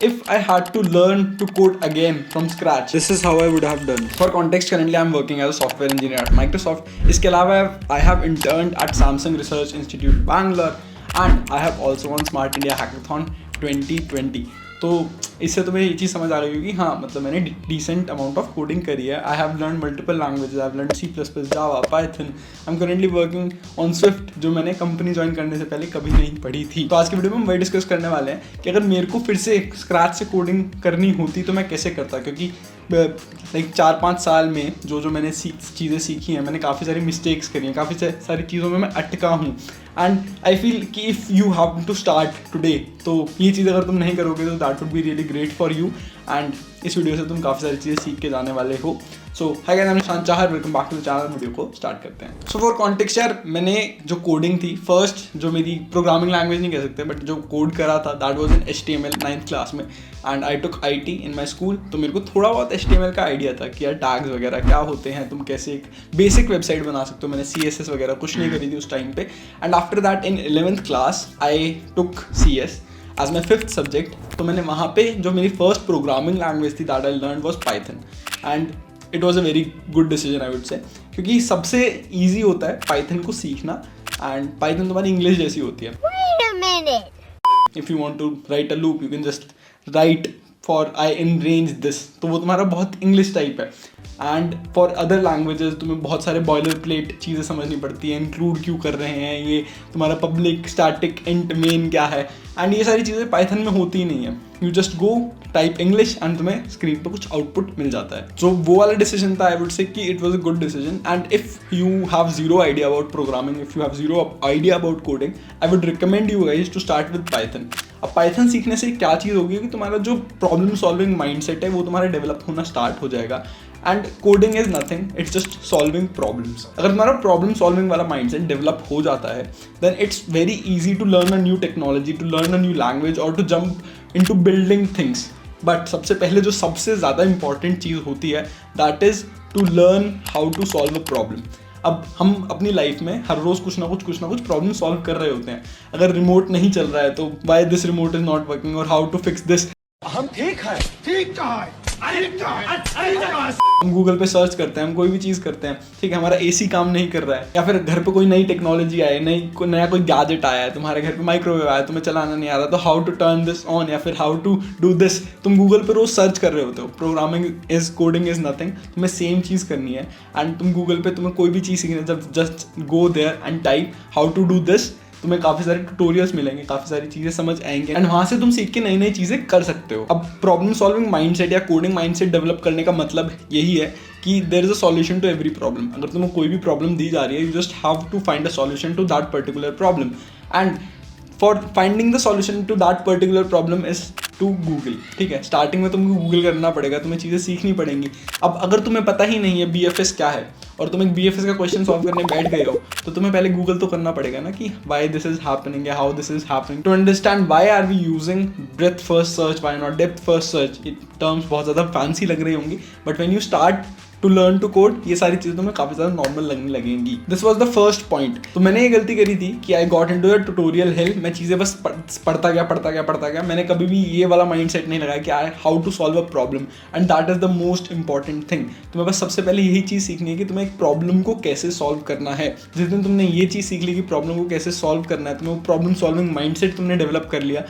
If I had to learn to code again from scratch, This is how I would have done. for context, currently I'm working as a software engineer at Microsoft. इसके अलावा I have interned at Samsung Research Institute Bangalore and I have also won Smart India Hackathon 2020. तो इससे तुम्हें ये चीज़ समझ आ रही होगी, हाँ मतलब मैंने डिसेंट अमाउंट ऑफ कोडिंग करी है. I have learn multiple languages. I have learn C++, Java, Python. I am currently working on Swift, जो मैंने कंपनी ज्वाइन करने से पहले कभी नहीं पढ़ी थी. तो आज की वीडियो में हम वही डिस्कस करने वाले हैं कि अगर मेरे को फिर से स्क्रैच से कोडिंग करनी होती तो मैं कैसे करता, क्योंकि लाइक 4-5 साल में जो मैंने चीज़ें सीखी हैं, मैंने काफ़ी सारी मिस्टेक्स करी हैं, काफ़ी सारी चीज़ों में मैं अटका हूँ. एंड आई फील कि if you have to start today, तो ये चीज़ अगर तुम नहीं करोगे तो that would be really great for you. And इस वीडियो से तुम काफ़ी सारी चीज़ें सीख के जाने वाले हो. So hi guys, I am Nishant Chahar, welcome back to the channel. Video को स्टार्ट करते हैं. सो फॉर कॉन्टेक्स्ट यार, मैंने जो कोडिंग थी, फर्स्ट जो मेरी प्रोग्रामिंग लैंग्वेज नहीं कह सकते बट जो कोड करा था, that was in HTML 9th class में. And I took IT in my school. तो मेरे को थोड़ा बहुत HTML का आइडिया था कि यार टैग्स वगैरह क्या होते हैं, तुम कैसे एक बेसिक वेबसाइट बना सकते हो. मैंने CSS वगैरह कुछ नहीं करी थी उस टाइम पे. And after that in 11th class I took CS as my 5th subject. तो मैंने वहाँ पे जो मेरी फर्स्ट प्रोग्रामिंग लैंग्वेज थी, that I learn was Python. And it was a very good decision I would say, क्योंकि सबसे easy होता है पाइथन को सीखना. एंड पाइथन तुम्हारी इंग्लिश जैसी होती है. Wait a minute. If you want to write a loop, you can just write for i in range this, तो वो तुम्हारा बहुत इंग्लिश टाइप है. एंड फॉर अदर लैंग्वेजेस तुम्हें बहुत सारे बॉयलर प्लेट चीज़ें समझनी पड़ती हैं. इंक्लूड क्यों कर रहे हैं, ये तुम्हारा पब्लिक, स्टैटिक, इंट, मेन क्या है, एंड ये सारी चीज़ें पाइथन में होती ही नहीं है. You just go type English and तुम्हें स्क्रीन पर कुछ आउटपुट मिल जाता है. जो वो वाला डिसीजन था, आई वुड से कि it was a good decision. And if you have zero idea about programming, if you have zero idea about coding, I would recommend you guys to start with Python. अब Python सीखने से क्या चीज़ होगी कि तुम्हारा जो problem solving mindset है वो तुम्हारा डेवलप होना स्टार्ट हो जाएगा. And coding is nothing, it's just solving problems. अगर तुम्हारा प्रॉब्लम सॉल्विंग वाला माइंडसेट डेवलप हो जाता है, then it's very easy to learn a new technology, to learn a new language और to jump into building things. But सबसे पहले जो सबसे ज़्यादा इंपॉर्टेंट चीज़ होती है, that is to learn how to solve a problem. अब हम अपनी लाइफ में हर रोज़ कुछ ना कुछ प्रॉब्लम सॉल्व कर रहे होते हैं. अगर रिमोट नहीं चल रहा है तो why this remote is not working और हाउ टू फिक्स दिस. हम ठीक है, ठीक है, हम गूगल पे सर्च करते हैं, हम कोई भी चीज़ करते हैं, ठीक है, हमारा AC काम नहीं कर रहा है, या फिर घर पे कोई नई टेक्नोलॉजी आई, नया कोई गैजेट आया है, तुम्हारे घर पे माइक्रोवेव आया, तुम्हें चलाना नहीं आ रहा, तो how to turn this on या फिर हाउ टू डू दिस. तुम गूगल पे रोज सर्च कर रहे होते हो. Programming is coding is nothing, तुम्हें सेम चीज़ करनी है. एंड तुम गूगल पे तुम्हें कोई भी चीज़ सीखनी है, जब just go there and type how to do this, तुम्हें काफ़ी सारे ट्यूटोरियल्स मिलेंगे, काफ़ी सारी चीज़ें समझ आएंगे एंड वहाँ से तुम सीख के नई नई चीज़ें कर सकते हो. अब प्रॉब्लम सॉल्विंग माइंडसेट या कोडिंग माइंडसेट डेवलप करने का मतलब यही है कि there is a solution to every problem. अगर तुम्हें कोई भी प्रॉब्लम दी जा रही है, you just have to find a solution to that particular problem. And for finding the solution to that particular problem is to Google. ठीक है, स्टार्टिंग में तुमको गूगल करना पड़ेगा, तुम्हें चीज़ें सीखनी पड़ेंगी. अब अगर तुम्हें पता ही नहीं है BFS क्या है और तुम एक BFS का क्वेश्चन सॉल्व करने बैठ गए हो, तो तुम्हें पहले गूगल तो करना पड़ेगा ना कि वाई दिस इज हैपनिंग या how this is happening. To understand why are we using breath first search, why not depth first search. ये टर्म्स बहुत ज़्यादा फैंसी लग रही होंगी, but when you start to learn to code, ये सारी चीज़ें तुम्हें काफ़ी ज़्यादा नॉर्मल लगने लगेंगी. This was the first point. तो मैंने ये गलती करी थी कि I got into the tutorial hello. मैं चीज़ें बस पढ़ता गया. मैंने कभी भी ये वाला माइंड सेट नहीं लगाया कि I how to solve a problem. And that is the most important thing. तुम्हें बस सबसे पहले यही चीज़ सीखनी है कि तुम्हें एक प्रॉब्लम को कैसे सॉल्व करना है. जिस दिन तुमने ये चीज़ सीख ली कि प्रॉब्लम को कैसे सॉल्व करना है, तुम्हें वो प्रॉब्लम सॉल्विंग माइंड सेट तुमने डेवलप कर लिया,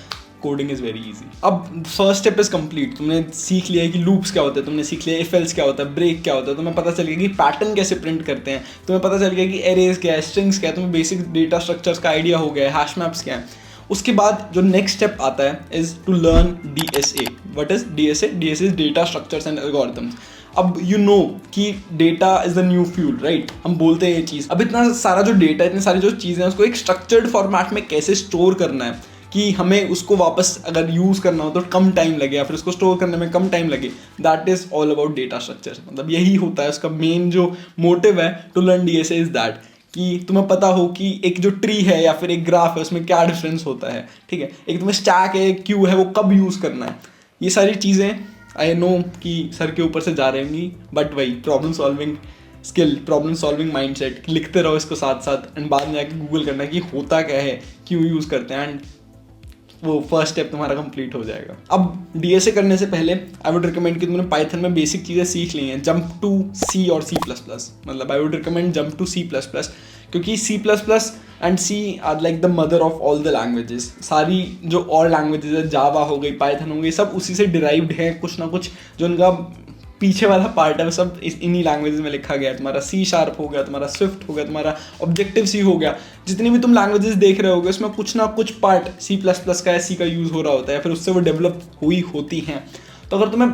कोडिंग इज़ वेरी इजी. अब फर्स्ट स्टेप इज़ कंप्लीट. तुमने सीख लिया है कि लूप्स क्या होते हैं, तुमने सीख लिया इफ एल्स क्या होता है, ब्रेक क्या होता है, तुम्हें पता चल गया कि पैटर्न कैसे प्रिंट करते हैं, तुम्हें पता चल गया कि एरेज क्या है, स्ट्रिंग्स क्या है, तुम्हें बेसिक डेटा स्ट्रक्चर्स का आइडिया हो गया है, हैश मैप्स क्या है. उसके बाद जो नेक्स्ट स्टेप आता है is to learn DSA. What is DSA? DSA is data structures and algorithms. अब यू नो कि data is the new fuel, right? हम बोलते हैं ये चीज़. अब इतना सारा जो डेटा, इतनी सारी जो चीज़ें हैं, उसको एक स्ट्रक्चर्ड फॉर्मेट में कैसे स्टोर करना है कि हमें उसको वापस अगर यूज़ करना हो तो कम टाइम लगे या फिर उसको स्टोर करने में कम टाइम लगे. That is all about data structure. मतलब यही होता है उसका मेन जो मोटिव है to learn DSA is that, कि तुम्हें पता हो कि एक जो ट्री है या फिर एक ग्राफ है उसमें क्या डिफरेंस होता है. ठीक है, एक तुम्हें स्टैक है, एक क्यू है, वो कब यूज़ करना है. ये सारी चीज़ें आई नो कि सर के ऊपर से जा रही होंगी, बट वही problem solving skill, problem solving mindset, लिखते रहो इसको साथ साथ एंड बाद में जाके गूगल करना कि होता क्या है, क्यों यूज़ करते हैं. एंड वो फर्स्ट स्टेप तुम्हारा कंप्लीट हो जाएगा। अब डीएसए करने से पहले आई वुड रिकमेंड कि तुमने पाइथन में बेसिक चीज़ें सीख ली हैं, जंप टू सी और C++, मतलब I would recommend jump to C++, क्योंकि C++ and C are like the mother of all the languages. सारी जो और लैंग्वेजेस है, जावा हो गई, पाइथन हो गई, सब उसी से डिराइव्ड है, कुछ ना कुछ जो उनका पीछे वाला पार्ट है वो सब इन्हीं लैंग्वेजेस में लिखा गया है। तुम्हारा C# हो गया, तुम्हारा स्विफ्ट हो गया, तुम्हारा Objective-C हो गया, जितनी भी तुम लैंग्वेजेस देख रहे होगे उसमें कुछ ना कुछ पार्ट C++ का या C का यूज़ हो रहा होता है, या फिर उससे वो डेवलप हुई होती हैं। तो अगर तुम्हें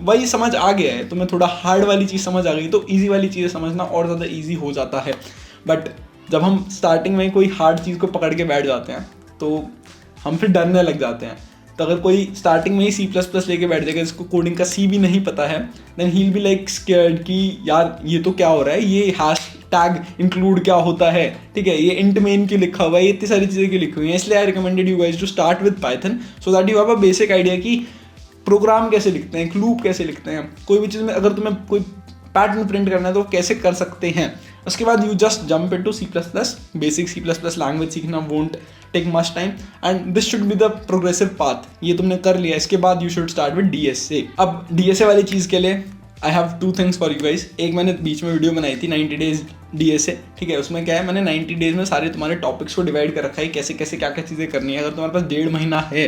वही समझ आ गया है, तुम्हें थोड़ा हार्ड वाली चीज़ समझ आ गई, तो ईजी वाली चीज़ें समझना और ज़्यादा ईजी हो जाता है। बट जब हम स्टार्टिंग में कोई हार्ड चीज़ को पकड़ के बैठ जाते हैं तो हम फिर डरने लग जाते हैं। तो अगर कोई स्टार्टिंग में ही C++ लेके बैठ जाएगा, जिसको कोडिंग का C भी नहीं पता है, then he will be like scared कि यार ये तो क्या हो रहा है, ये हैशटैग इंक्लूड क्या होता है, ठीक है, ये इंट मेन क्यों लिखा हुआ है, ये इतनी सारी चीज़ें क्यों लिखी हुई हैं। इसलिए I recommended you guys to start with Python so that you have a basic idea कि प्रोग्राम कैसे लिखते हैं, लूप कैसे लिखते हैं, कोई भी चीज़ में अगर तुम्हें कोई पैटर्न प्रिंट करना है तो कैसे कर सकते हैं। उसके बाद you just jump into C++, basic C++ language सीखना won't take much time and this should be the progressive path. ये तुमने कर लिया, इसके बाद you should start with DSA. अब डीएसए वाली चीज़ के लिए I have 2 things for you guys. एक मैंने बीच में वीडियो बनाई थी 90 डेज डीएसए, ठीक है, उसमें क्या है, मैंने 90 डेज में सारे तुम्हारे टॉपिक्स को डिवाइड कर रखा है, कैसे कैसे क्या क्या चीज़ें करनी है। अगर तुम्हारे पास 1.5 महीना है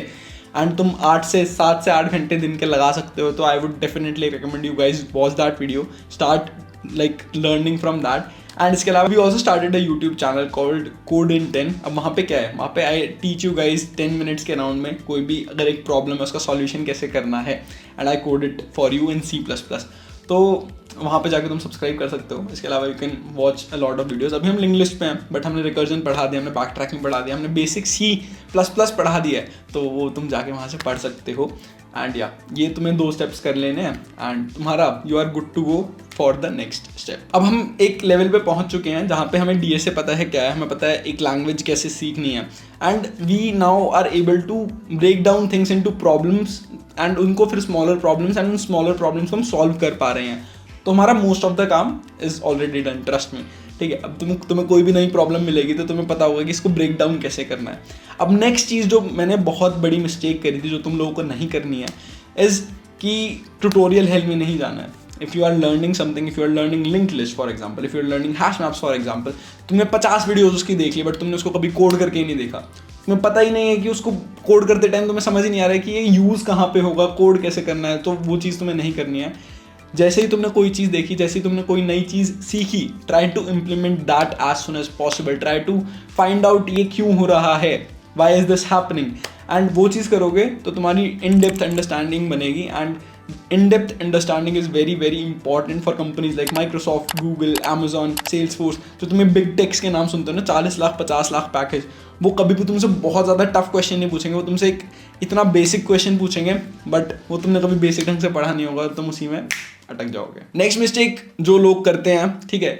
एंड तुम 7 से 8 घंटे दिन के लगा सकते हो, तो I would definitely recommend you guys watch that video, start like learning from that. And इसके अलावा we also started a YouTube channel called code in 10। अब वहाँ पे क्या है, वहाँ पे I teach you guys 10 minutes के अराउंड में कोई भी अगर एक प्रॉब्लम है उसका सॉल्यूशन कैसे करना है, and I code it for you in C++। तो वहाँ पे जाके तुम सब्सक्राइब कर सकते हो। इसके अलावा you can watch a lot of videos. अभी हम लिंग्विस्ट पे हैं, बट हमने रिकर्जन पढ़ा दिया, हमने बैक ट्रैकिंग पढ़ा दिया, हमने बेसिक C++ पढ़ा दिया है, तो वो तुम जाके वहाँ से पढ़ सकते हो। एंड या ये तुम्हें 2 स्टेप्स कर लेने हैं एंड तुम्हारा you are good to go for the next step. अब हम एक लेवल पे पहुंच चुके हैं जहाँ पे हमें डीएसए पता है क्या है, हमें पता है एक लैंग्वेज कैसे सीखनी है, and we now are able to break down things into problems and उनको फिर स्मॉलर प्रॉब्लम्स, एंड उन स्मॉलर प्रॉब्लम्स को हम सॉल्व कर पा रहे हैं। तो हमारा मोस्ट ऑफ द काम इज ऑलरेडी डन, ट्रस्ट में, ठीक है। अब तुम्हें कोई भी नई प्रॉब्लम मिलेगी तो तुम्हें पता होगा कि इसको ब्रेक डाउन कैसे करना है। अब नेक्स्ट चीज़ जो मैंने बहुत बड़ी मिस्टेक करी थी, जो तुम लोगों को नहीं करनी है, इज़ कि ट्यूटोरियल हेल्प में नहीं जाना है। If you are learning something, if you are learning linked list for example, if you are learning hash maps for example, तुमने 50 वीडियोज़ उसकी देख ली बट तुमने उसको कभी कोड करके ही नहीं देखा, तुम्हें पता ही नहीं है कि उसको कोड करते टाइम तुम्हें समझ ही नहीं आ रहा है कि ये यूज़ कहाँ पे होगा, कोड कैसे करना है, तो वो चीज़ तुम्हें नहीं करनी है। जैसे ही तुमने कोई चीज़ देखी, जैसे ही तुमने कोई नई चीज़ सीखी, try to implement that as soon as possible, try to find out ये क्यों हो रहा है, why is this happening, and वो चीज़ करोगे तो तुम्हारी इन डेप्थ अंडरस्टैंडिंग बनेगी। And in depth understanding is very very important for companies like Microsoft, Google, Amazon, Salesforce. जो तुम्हें बिग टेक्स के नाम सुनते हो ना, 40 लाख 50 लाख पैकेज, वो कभी भी तुमसे बहुत ज़्यादा टफ क्वेश्चन नहीं पूछेंगे, वो तुमसे एक इतना बेसिक क्वेश्चन पूछेंगे, बट वो तुमने कभी बेसिक ढंग से पढ़ा नहीं होगा, तुम उसी में अटक जाओगे। नेक्स्ट मिस्टेक जो लोग करते हैं, ठीक है,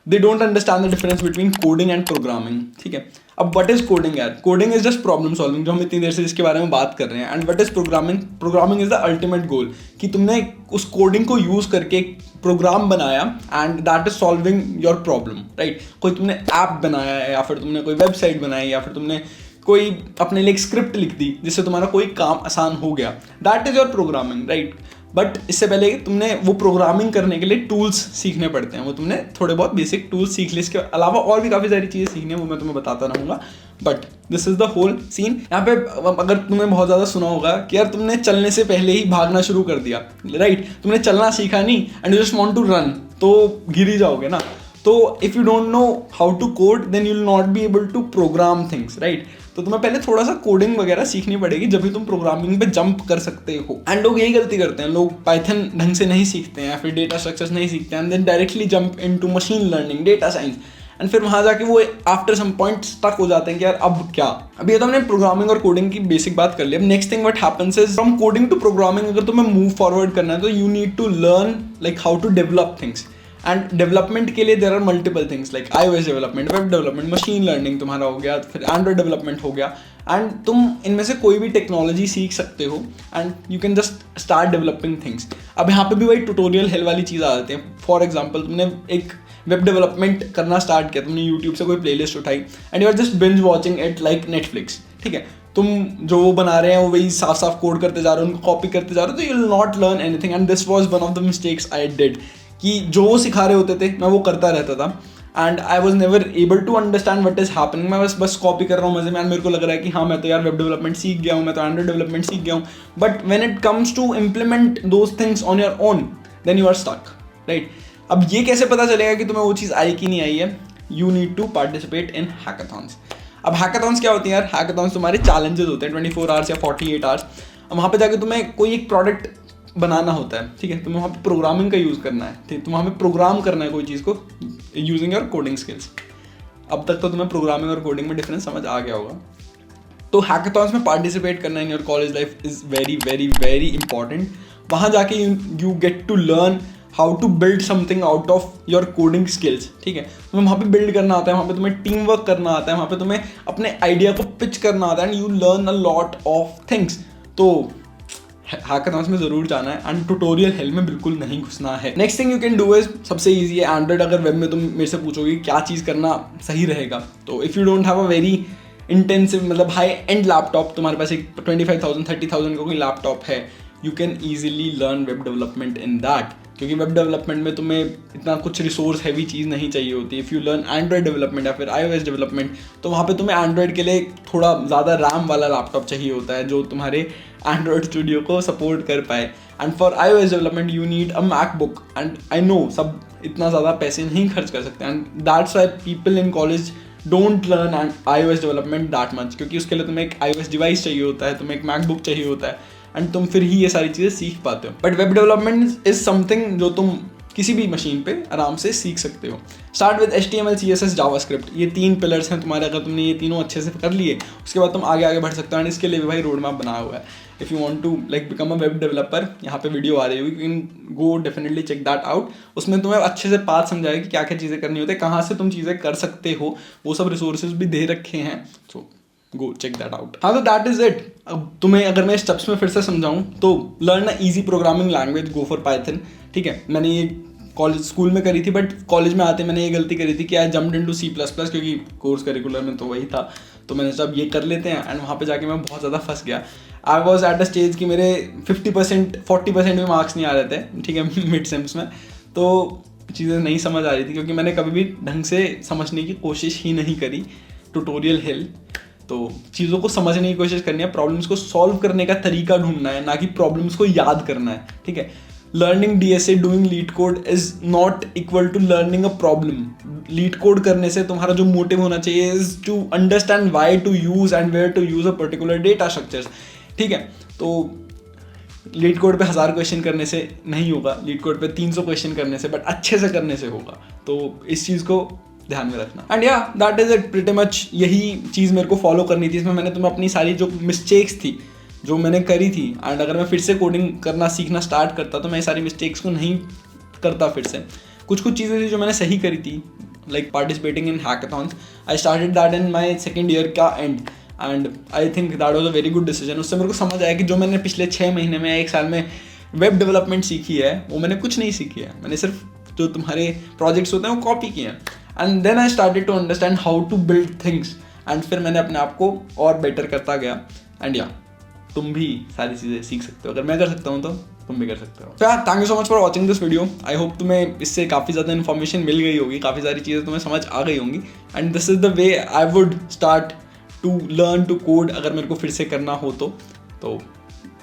they don't understand the difference between coding and programming, ठीक है। अब व्हाट इज कोडिंग यार? Coding is just problem solving, जो हम इतनी देर से जिसके बारे में बात कर रहे हैं। And what is programming? Programming is the ultimate goal, कि तुमने उस कोडिंग को यूज करके एक प्रोग्राम बनाया and that is solving your problem, right. कोई तुमने ऐप बनाया है, या फिर तुमने कोई वेबसाइट बनाई, या फिर तुमने कोई अपने लिए एक स्क्रिप्ट लिख दी जिससे तुम्हारा कोई काम आसान हो गया, that is your programming, right. But इससे पहले तुमने वो प्रोग्रामिंग करने के लिए टूल्स सीखने पड़ते हैं, वो तुमने थोड़े बहुत बेसिक टूल्स सीख लिए। इसके अलावा और भी काफ़ी सारी चीज़ें सीखनी है, वो मैं तुम्हें बताता रहूँगा, but this is the whole scene. यहाँ पे अगर तुमने बहुत ज़्यादा सुना होगा कि यार तुमने चलने से पहले ही भागना शुरू कर दिया, राइट, तुमने चलना सीखा नहीं and you just want to run, तो गिर ही जाओगे ना। तो if you don't know how to code then you will not be able to program things, right. तो तुम्हें पहले थोड़ा सा कोडिंग वगैरह सीखनी पड़ेगी, जब भी तुम प्रोग्रामिंग पे जंप कर सकते हो। एंड लोग यही गलती करते हैं, लोग पाइथन ढंग से नहीं सीखते हैं, फिर डेटा स्ट्रक्चर्स नहीं सीखते हैं, and then directly jump into machine learning, data science, and फिर वहाँ जाके वो आफ्टर सम पॉइंट स्टक हो जाते हैं कि यार अब क्या। अभी तो हमने प्रोग्रामिंग और कोडिंग की बेसिक बात कर ली। अब next thing what happens is from coding to programming, अगर तुम्हें मूव फॉरवर्ड करना है तो you need to learn like how to develop things. And development के लिए there are multiple things like iOS development, web development, machine learning तुम्हारा हो गया, फिर एंड्रॉइड डेवलपमेंट हो गया। एंड तुम इनमें से कोई भी टेक्नोलॉजी सीख सकते हो and you can just start developing things. अब यहाँ पे भी वही ट्यूटोरियल हेल्प वाली चीज़ आ जाती है। फॉर एग्जाम्पल तुमने एक वेब डेवलपमेंट करना स्टार्ट किया, तुमने यूट्यूब से कोई प्लेलिस्ट उठाई and you are just binge watching it like Netflix, ठीक है। तुम जो वो बना रहे हैं वो वही साफ साफ कोड करते जा रहे हो, उनको कॉपी करते जा रहे हो, तो you will not learn anything. And this was one of the mistakes I did, कि जो वो सिखा रहे होते थे मैं वो करता रहता था, and I was never able to understand what is happening. मैं बस कॉपी कर रहा हूँ मजे में, मेरे को लग रहा है कि हाँ मैं तो यार वेब डेवलपमेंट सीख गया हूँ, मैं तो एंड्रॉइड डेवलपमेंट सीख गया हूँ, but when it comes to implement those things on your own then you are stuck, right. अब ये कैसे पता चलेगा कि तुम्हें वो चीज़ आई कि नहीं आई है? You need to participate in hackathons. अब हैकाथॉन्स क्या होती हैं यार? हैकाथॉन्स तुम्हारे चैलेंजेस होते हैं 24 आवर्स या 48 आवर्स। अब वहाँ पे जाके तुम्हें कोई एक प्रोडक्ट बनाना होता है, ठीक है, तुम्हें वहाँ पे प्रोग्रामिंग का यूज़ करना है, ठीक, तुम्हें वहाँ पे प्रोग्राम करना है कोई चीज़ को यूजिंग योर कोडिंग स्किल्स। अब तक तो तुम्हें प्रोग्रामिंग और कोडिंग में डिफरेंस समझ आ गया होगा। तो हैकाथॉन्स में पार्टिसिपेट करना in your college life is very very very important. वहाँ जाके you get to learn how to build something out of your coding skills, ठीक है। तुम्हें वहाँ पे बिल्ड करना आता है, वहाँ पे तुम्हें टीम वर्क करना आता है, वहाँ पे तुम्हें अपने आइडिया को पिच करना आता है, and you learn a lot of things. तो हैकाथॉन्स में ज़रूर जाना है एंड ट्यूटोरियल हेल में बिल्कुल नहीं घुसना है। Next thing you can do is, सबसे ईजी है एंड्रॉइड। अगर वेब में तुम मेरे से पूछोगे क्या चीज़ करना सही रहेगा, तो if you don't have a very intensive मतलब हाई एंड लैपटॉप, तुम्हारे पास एक 25,000 30,000 का कोई लैपटॉप है, you can easily learn web development in that, क्योंकि वेब डेवलपमेंट में तुम्हें इतना कुछ रिसोर्स हैवी चीज़ नहीं चाहिए होती। If you learn Android development या फिर iOS डेवलपमेंट, तो वहाँ पे तुम्हें एंड्रॉइड के लिए थोड़ा ज़्यादा रैम वाला लैपटॉप चाहिए होता है जो तुम्हारे एंड्रॉइड स्टूडियो को सपोर्ट कर पाए। And for iOS development you need a MacBook, and I know सब इतना ज़्यादा पैसे नहीं खर्च कर सकते, and that's why people in college don't learn iOS development that much, क्योंकि उसके लिए तुम्हें एक iOS डिवाइस चाहिए होता है, तुम्हें एक मैकबुक चाहिए होता है, एंड तुम फिर ही ये सारी चीज़ें सीख पाते हो। But web development is something जो तुम किसी भी मशीन पे आराम से सीख सकते हो। Start with HTML, CSS, JavaScript, ये 3 पिलर्स हैं तुम्हारे। अगर तुमने ये तीनों अच्छे से कर लिए, उसके बाद तुम आगे बढ़ सकते हो, एंड इसके लिए भी भाई रोड मैप बनाया हुआ है। If you want to like become a web developer, यहाँ पे वीडियो आ रही होगी, you can go definitely check that out. उसमें तुम्हें अच्छे से पाथ समझाएगा कि क्या क्या चीज़ें करनी होती है, कहाँ से तुम चीज़ें कर सकते हो, वो सब रिसोर्सेज भी दे रखे हैं, सो गो चेक दैट आउट। हाँ, तो दैट इज इट। अब तुम्हें अगर मैं स्टेप्स में फिर से समझाऊँ तो learn a easy programming language, go for Python, ठीक है। मैंने ये कॉलेज स्कूल में करी थी, बट कॉलेज में आते मैंने ये गलती करी थी कि आई जम्प्ड इनटू C++, क्योंकि कोर्स करिकुलर में तो वही था, तो मैंने सब ये कर लेते हैं, एंड वहाँ पे जाके मैं बहुत ज़्यादा फंस गया। I was at a stage कि मेरे 50% 40% भी मार्क्स नहीं आ रहे थे, ठीक है, मिड सेम्स में, तो चीज़ें नहीं समझ आ रही थी, क्योंकि मैंने कभी भी ढंग से समझने की कोशिश ही नहीं करी। ट्यूटोरियल हेल, तो चीज़ों को समझने की कोशिश करनी है, प्रॉब्लम्स को सॉल्व करने का तरीका ढूंढना है, ना कि प्रॉब्लम्स को याद करना है, ठीक है। Learning DSA, doing LeetCode is not equal to learning a problem. LeetCode करने से तुम्हारा जो मोटिव होना चाहिए is to understand why to use and where to use a particular data structures, ठीक है। तो लीड कोड पे 1000 क्वेश्चन करने से नहीं होगा, लीड कोड पे 300 क्वेश्चन करने से, बट अच्छे से करने से होगा। तो इस चीज़ को ध्यान में रखना। एंड या that is it pretty much. यही चीज़ मेरे को फॉलो करनी थी। इसमें मैंने तुम्हें अपनी सारी जो मिस्टेक्स थी जो मैंने करी थी, एंड अगर मैं फिर से कोडिंग करना सीखना स्टार्ट करता तो मैं सारी मिस्टेक्स को नहीं करता फिर से। कुछ चीज़ें थी जो मैंने सही करी थी, like participating in hackathons. I started that in my second year का and I think that was a very good decision. उससे मेरे को समझ आया कि जो मैंने पिछले 6 महीने में 1 साल में वेब डेवलपमेंट सीखी है वो मैंने कुछ नहीं सीखी है, मैंने सिर्फ जो तुम्हारे प्रोजेक्ट्स होते हैं वो कॉपी किए हैं। And then I started to understand how to build things, and फिर मैंने अपने आप को और बेटर करता गया। एंड या तुम भी सारी चीज़ें सीख सकते हो, अगर मैं कर सकता हूँ तो तुम भी कर सकते हो। तो यार thank you so much for watching this video. I hope तुम्हें इससे काफ़ी ज़्यादा इन्फॉर्मेशन मिल गई होगी, काफ़ी सारी चीज़ें तुम्हें समझ आ गई होंगी, and this is the way I would start to learn to code अगर मेरे को फिर से करना हो तो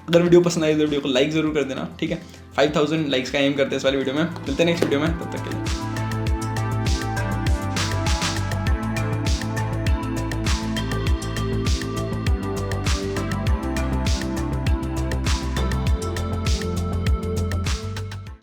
अगर वीडियो पसंद आई तो वीडियो को लाइक ज़रूर कर देना, ठीक है। 5000 लाइक्स का एम करते हैं इस वाली वीडियो में। मिलते हैं नेक्स्ट वीडियो में, तब तक के लिए।